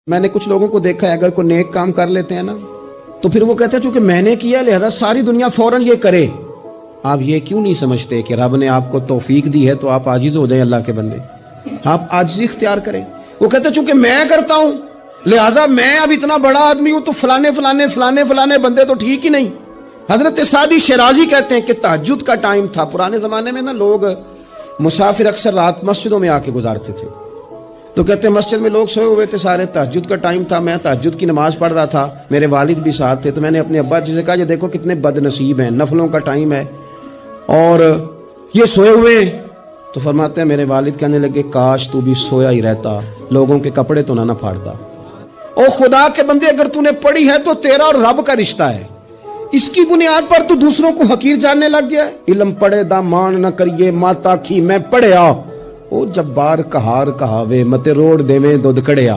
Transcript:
میں نے کچھ لوگوں کو دیکھا ہے اگر کوئی نیک کام کر لیتے ہیں نا تو پھر وہ کہتے ہیں چونکہ میں نے کیا لہذا ساری دنیا فوراً یہ کرے. آپ یہ کیوں نہیں سمجھتے کہ رب نے آپ کو توفیق دی ہے تو آپ عاجز ہو جائیں اللہ کے بندے, آپ عاجزی اختیار کریں. وہ کہتے ہیں چونکہ میں کرتا ہوں لہذا میں اب اتنا بڑا آدمی ہوں تو فلانے بندے تو ٹھیک ہی نہیں. حضرت سعدی شیرازی کہتے ہیں کہ تہجد کا ٹائم تھا. پرانے زمانے میں نا لوگ مسافر اکثر رات مسجدوں میں آ کے گزارتے تھے, تو کہتے ہیں مسجد میں لوگ سوئے ہوئے تھے سارے, تہجد کا ٹائم تھا, میں تہجد کی نماز پڑھ رہا تھا, میرے والد بھی ساتھ تھے, تو میں نے اپنے ابا جی سے کہا یہ دیکھو کتنے بد نصیب ہیں, نفلوں کا ٹائم ہے اور یہ سوئے ہوئے ہیں. تو فرماتے ہیں میرے والد کہنے لگے کاش تو بھی سویا ہی رہتا, لوگوں کے کپڑے تو نہ پھاڑتا. او خدا کے بندے اگر تو نے پڑھی ہے تو تیرا اور رب کا رشتہ ہے, اس کی بنیاد پر تو دوسروں کو حقیر جاننے لگ گیا. علم پڑھے دا مان نہ کریے ماتا کی میں پڑھیا, او جبار کہار کہاوے متے روڑ دے میں دودھ کڑیا.